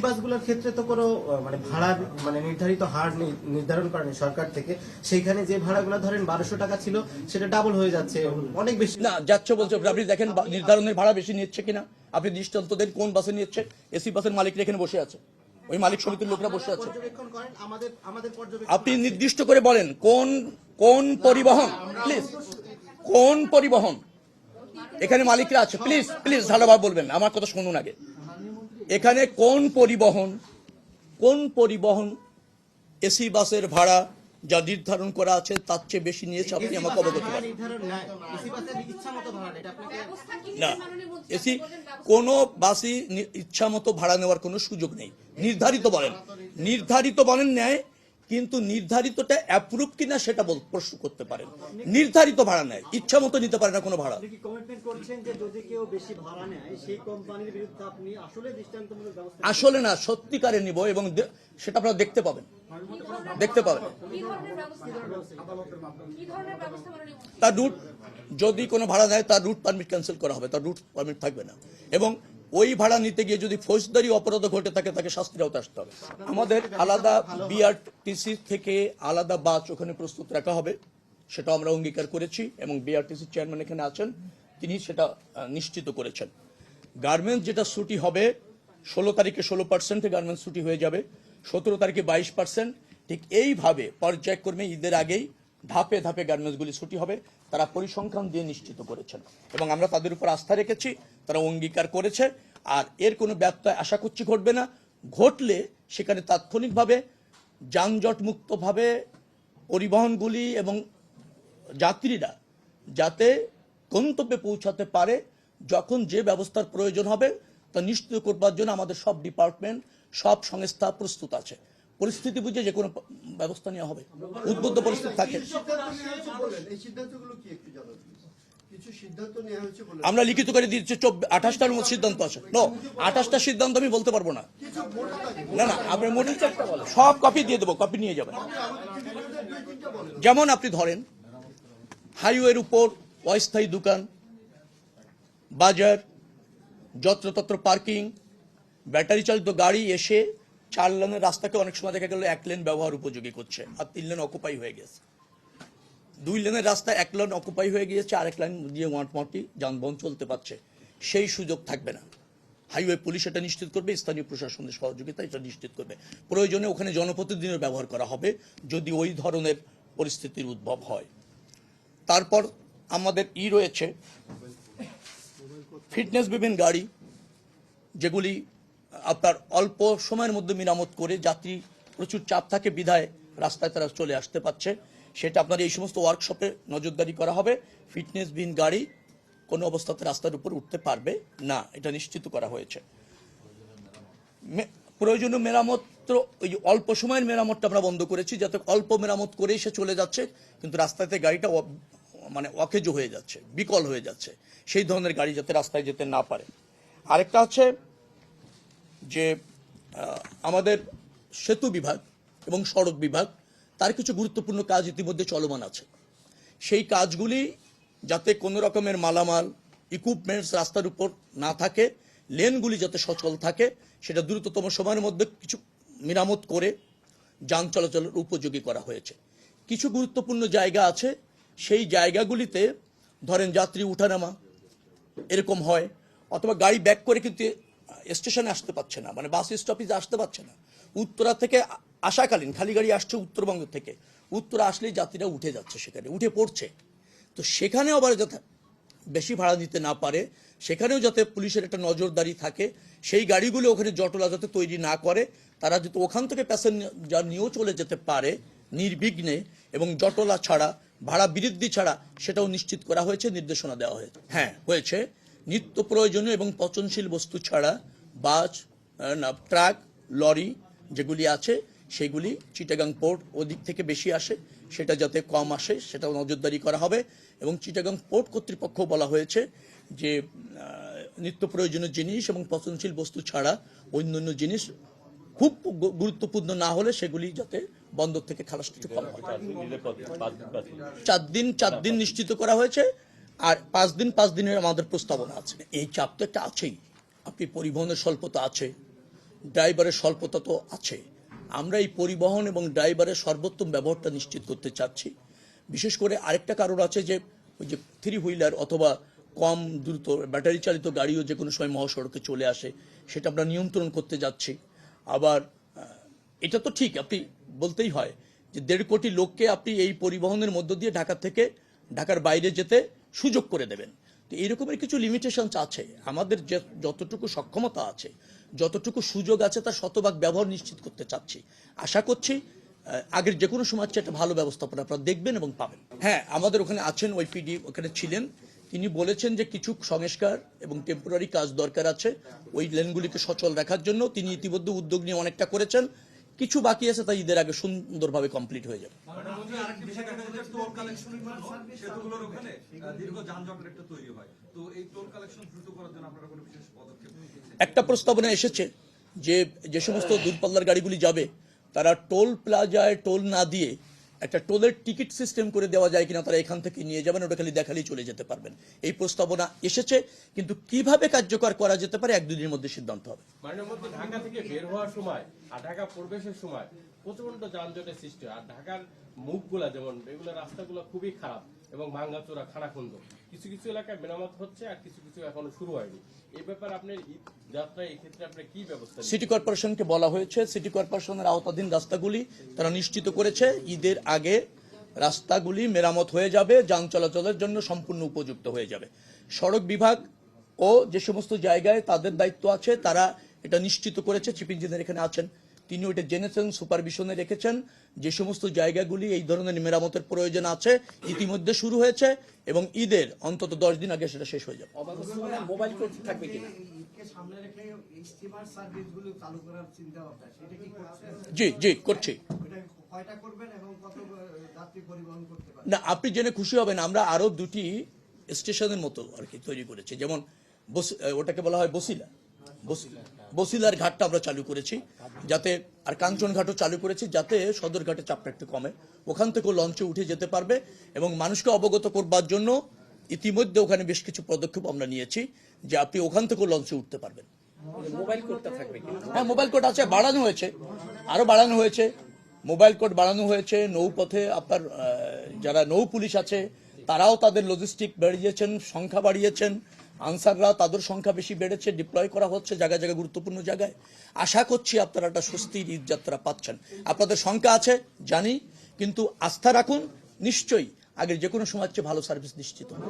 বাসগুলোর ক্ষেত্রে তো কোনো মানে ভাড়া মানে নির্ধারিত হার নির্ধারণ করেনি সরকার থেকে, সেইখানে যে ভাড়াগুলো ধরেন 1200 টাকা ছিল সেটা ডাবল হয়ে যাচ্ছে, অনেক বেশি না যাচ্ছে বলছে। আপনি দেখেন নির্ধারণের ভাড়া বেশি নিচ্ছে কিনা, আপনি দৃষ্টান্ত দেন কোন বাসে নিচ্ছে। এসি বাসের মালিকরা এখানে বসে আছে, ওই মালিক সমিতির লোকরা বসে আছে। আপনি নির্দিষ্ট করে বলেন কোন কোন পরিবহন, প্লিজ কোন পরিবহন এখানে মালিকরা আছে। প্লিজ প্লিজ ধারাবাহিক বলবেন, আমার কথা শুনুন আগে। এখানে কোন পরিবহন এসি বাসের ভাড়া যা নির্ধারণ করা আছে তার চেয়ে বেশি নিয়েছে, আপনি আমাকে অবগত করেন। না, এসি কোনো বাসই ইচ্ছা মতো ভাড়া নেওয়ার কোনো সুযোগ নেই। নির্ধারিত বলেন নেয়, কিন্তু নির্ধারিতটা অ্যাপ্রুভ কিনা সেটা প্রশ্ন করতে পারেন। নির্ধারিত ভাড়া নেয়, ইচ্ছা মতো নিতে পারে না কোনো ভাড়া। আসলে না, সত্যিকারে নিব এবং সেটা আপনারা দেখতে পাবেন। তার রুট যদি কোনো ভাড়া নেয় তার রুট পারমিট ক্যান্সেল করা হবে, তার রুট পারমিট থাকবে না। এবং ওই ভাড়া নিতে গিয়ে যদি ফৌজদারি অপরাধ ঘটে থাকে তাকে শাস্তির আওতায় আসতে হবে। আমাদের আলাদা বিআরটিসি থেকে আলাদা বাস ওখানে প্রস্তুত রাখা হবে, সেটা আমরা অঙ্গীকার করেছি এবং বিআরটিসি চেয়ারম্যান এখানে আছেন, তিনি সেটা নিশ্চিত করেছেন। গার্মেন্টস যেটা ছুটি হবে 16 তারিখে 16% গার্মেন্টস ছুটি হয়ে যাবে, 17 তারিখে 22%। ঠিক এইভাবে পর্যায়ক্রমে ঈদের আগেই ধাপে ধাপে গার্মেন্টসগুলি ছুটি হবে, তারা পরিসংখ্যান দিয়ে নিশ্চিত করেছেন এবং আমরা তাদের উপর আস্থা রেখেছি, তারা অঙ্গীকার করেছে। আর এর কোনো ব্যত্যয় আশা করছি ঘটবে না। ঘটলে সেখানে তাৎক্ষণিকভাবে যানজট মুক্তভাবে পরিবহনগুলি এবং যাত্রীরা যাতে গন্তব্যে পৌঁছাতে পারে, যখন যে ব্যবস্থার প্রয়োজন হবে তা নিশ্চিত করবার জন্য আমাদের সব ডিপার্টমেন্ট, সব সংস্থা প্রস্তুত আছে। পরিস্থিতি বুঝে যে কোনো ব্যবস্থা নেওয়া হবে, উদ্বুদ্ধ পরিস্থিতি থাকে। আমরা লিখিত করে দিচ্ছি, 28টার মতো সিদ্ধান্ত আছে। 28টা সিদ্ধান্ত আমি বলতে পারবো না। না আপনি মোট সব কপি দিয়ে দেবো, কপি নিয়ে যাবেন। যেমন আপনি ধরেন হাইওয়ের উপর অস্থায়ী দোকান, বাজার, যত্রতত্র পার্কিং, ব্যাটারি চালিত গাড়ি এসে 4 লেনের রাস্তাকে অনেক সময় দেখা গেল 1 লেন ব্যবহার উপযোগী করছে, আর 3 লেন অকুপাই হয়ে গেছে। 2 লেনের রাস্তা 1 লেন অকুপাই হয়ে গিয়েছে, আরেক লাইন দিয়ে মোটামুটি যানবাহন চলতে পারছে। সেই সুযোগ থাকবে না। হাইওয়ে পুলিশ এটা নিশ্চিত করবে, স্থানীয় প্রশাসনের সহযোগিতা এটা নিশ্চিত করবে। প্রয়োজনে ওখানে জনপ্রতিনিধির ব্যবহার করা হবে যদি ওই ধরনের পরিস্থিতির উদ্ভব হয়। তারপর আমাদের রয়েছে ফিটনেস বিভিন্ন গাড়ি, যেগুলি আপনার অল্প সময়ের মধ্যে মেরামত করে, যাত্রী প্রচুর চাপ থাকে বিধায় রাস্তায় তারা চলে আসতে পারছে, সেটা আপনার এই সমস্ত ওয়ার্কশপে নজরদারি করা হবে। ফিটনেসবিহীন গাড়ি কোনো অবস্থাতে রাস্তার উপর উঠতে পারবে না, এটা নিশ্চিত করা হয়েছে। প্রয়োজনীয় মেরামত, ওই অল্প সময়ের মেরামতটা আমরা বন্ধ করেছি, যাতে অল্প মেরামত করেই সে চলে যাচ্ছে কিন্তু রাস্তাতে গাড়িটা মানে অকেজ হয়ে যাচ্ছে, বিকল হয়ে যাচ্ছে, সেই ধরনের গাড়ি যাতে রাস্তায় যেতে না পারে। আরেকটা হচ্ছে যে আমাদের সেতু বিভাগ এবং সড়ক বিভাগ, তার কিছু গুরুত্বপূর্ণ কাজ ইতিমধ্যে চলমান আছে। সেই কাজগুলি যাতে কোনো রকমের মালামাল, ইকুইপমেন্টস রাস্তার উপর না থাকে, লেনগুলি যাতে সচল থাকে, সেটা দ্রুততম সময়ের মধ্যে কিছু মেরামত করে যান চলাচলের উপযোগী করা হয়েছে। কিছু গুরুত্বপূর্ণ জায়গা আছে, সেই জায়গাগুলিতে ধরেন যাত্রী উঠানামা এরকম হয়, অথবা গাড়ি ব্যাক করে কিন্তু স্টেশনে আসতে পারছে না, মানে বাস স্টপেজে আসতে পারছে না। উত্তরা থেকে আসাকালীন খালি গাড়ি আসছে উত্তরবঙ্গ থেকে, উত্তরা আসলেই যাত্রীরা উঠে যাচ্ছে, সেখানে উঠে পড়ছে। তো সেখানেও আবার যাতে বেশি ভাড়া দিতে না পারে, সেখানেও যাতে পুলিশের একটা নজরদারি থাকে, সেই গাড়িগুলো ওখানে জটলা যাতে তৈরি না করে, তারা যাতে ওখান থেকে প্যাসেঞ্জার নিয়েও চলে যেতে পারে নির্বিঘ্নে এবং জটলা ছাড়া, ভাড়া বৃদ্ধি ছাড়া, সেটাও নিশ্চিত করা হয়েছে, নির্দেশনা দেওয়া হয়েছে। হ্যাঁ হয়েছে, নিত্য প্রয়োজনীয় এবং পচনশীল বস্তু ছাড়া বাস, ট্রাক, লরি যেগুলি আছে সেগুলি চিটাগাং পোর্ট ওদিক থেকে বেশি আসে, সেটা যাতে কম আসে সেটাও নজরদারি করা হবে। এবং চিটাগাং পোর্ট কর্তৃপক্ষ বলা হয়েছে যে নিত্য প্রয়োজনীয় জিনিস এবং পচনশীল বস্তু ছাড়া অন্যান্য জিনিস খুব গুরুত্বপূর্ণ না হলে সেগুলি যাতে বন্দর থেকে খালাস কিছু কম হয়। 4 দিন নিশ্চিত করা হয়েছে, আর 5 দিনের আমাদের প্রস্তাবনা আছে। এই চাপ তো একটা আছেই, আপনি পরিবহনের স্বল্পতা আছে, ড্রাইভারের স্বল্পতা তো আছে। আমরা এই পরিবহন এবং ড্রাইভারের সর্বোত্তম ব্যবহারটা নিশ্চিত করতে চাচ্ছি। বিশেষ করে আরেকটা কারণ আছে যে ওই যে 3 হুইলার অথবা কম দ্রুত ব্যাটারি চালিত গাড়িও যে কোনো সময় মহাসড়কে চলে আসে, সেটা আমরা নিয়ন্ত্রণ করতে যাচ্ছি। আবার এটা তো ঠিক, আপনি বলতেই হয় যে 1.5 কোটি লোককে আপনি এই পরিবহনের মধ্য দিয়ে ঢাকা থেকে ঢাকার বাইরে যেতে সুযোগ করে দেবেন। তো এইরকমের কিছু লিমিটেশনস আছে। আমাদের যে যতটুকু সক্ষমতা আছে, যতটুকু সুযোগ আছে, তার শতভাগ ব্যবহার নিশ্চিত করতে চাচ্ছি। আশা করছি আগের যে কোনো সময় একটা ভালো ব্যবস্থাপনা আপনারা দেখবেন এবং পাবেন। হ্যাঁ, আমাদের ওখানে আছেন, ওই পিডি ওখানে ছিলেন। তিনি বলেছেন যে কিছু সংস্কার এবং টেম্পোরারি কাজ দরকার আছে ওই লেনগুলিকে সচল রাখার জন্য। তিনি ইতিমধ্যে উদ্যোগ নিয়ে অনেকটা করেছেন, কিছু বাকি আছে, তাই ঈদের আগে সুন্দরভাবে কমপ্লিট হয়ে যাবে। একটা প্রস্তাবনা এসেছে যে যে সমস্ত দূরপাল্লার গাড়িগুলি যাবে তারা টোল প্লাজায় টোল না দিয়ে একটা টোলের টিকিট সিস্টেম করে দেওয়া যায় কিনা, তারা এখান থেকে নিয়ে যাবেন, ওটা খালি দেখালেই চলে যেতে পারবেন। এই প্রস্তাবনা এসেছে, কিন্তু কিভাবে কার্যকর করা যেতে পারে 1-2 দিনের মধ্যে সিদ্ধান্ত হবে। ঢাকা থেকে বের হওয়ার সময় আর ঢাকা প্রবেশের সময় প্রচন্ড যানজটের সৃষ্টি হয়। আর ঢাকার মুখগুলা যেমন এগুলো রাস্তাগুলো খুবই খারাপ এবং ভাঙ্গাচোরা খানাখন্দ। কিছু কিছু এলাকায় মেরামত হচ্ছে আর কিছু কিছু এখনো শুরু হয়নি। এই ব্যাপারে আপনার যাত্রায় এই ক্ষেত্রে আপনি কি ব্যবস্থা? সিটি কর্পোরেশনকে বলা হয়েছে, সিটি কর্পোরেশনের আওতাধীন রাস্তাগুলি তারা নিশ্চিত করেছে ঈদের আগে রাস্তাগুলি মেরামত হয়ে যাবে, যান চলাচলের জন্য সম্পূর্ণ উপযুক্ত হয়ে যাবে। সড়ক বিভাগ ও যে সমস্ত জায়গায় তাদের দায়িত্ব আছে তারা এটা নিশ্চিত করেছে। চিফ ইঞ্জিনিয়ার এখানে আছেন, তিনি ওইটা জেনেছেন, সুপারভিশনে রেখেছেন। যে সমস্ত জায়গাগুলি এই ধরনের মেরামতের প্রয়োজন আছে ইতিমধ্যে শুরু হয়েছে এবং ঈদের অন্তত 10 দিন আগে সেটা শেষ হয়ে যাবে। মোবাইল কোড থাকবে কিনা? ঈদকে সামনে রেখে স্টিমার সার্ভিসগুলো চালু করার চিন্তা ভাবনা, সেটা কি করছেন? জি করছি। এটা কয়টা করবেন এবং কত যাত্রী পরিবহন করতে পারবেন? না, আপনি জেনে খুশি হবেন, আমরা আরো 2টি স্টেশনের মতো আর কি তৈরি করেছি। যেমন ওটাকে বলা হয় বসিলার ঘাটটা আমরা চালু করেছি, যাতে আর কাঞ্চন ঘাটও চালু করেছি, যাতে সদরঘাটে চাপটা একটু কমে, ওখান থেকেও লঞ্চে উঠে যেতে পারবে। এবং মানুষকে অবগত করবার জন্য ইতিমধ্যে ওখানে বেশ কিছু পদক্ষেপ আমরা নিয়েছি যে আপনি ওখান থেকেও লঞ্চে উঠতে পারবেন। মোবাইল কোডটা থাকবে কিনা? হ্যাঁ, মোবাইল কোড আছে, বাড়ানো হয়েছে, আরো বাড়ানো হয়েছে। মোবাইল কোড বাড়ানো হয়েছে। নৌপথে আপনার যারা নৌ পুলিশ আছে তারাও তাদের লজিস্টিক বাড়িয়েছেন, সংখ্যা বাড়িয়েছেন। আনসাররা তাদের সংখ্যা বেশি বেড়েছে, ডিপ্লয় করা হচ্ছে জায়গায় জায়গায়, গুরুত্বপূর্ণ জায়গায়। আশা করছি আপনারা একটা স্বস্তির ঈদ যাত্রা পাচ্ছেন। আপনাদের সংখ্যা আছে জানি, কিন্তু আস্থা রাখুন, নিশ্চয়ই আগের যে কোনো সময় ভালো সার্ভিস নিশ্চিত হবে।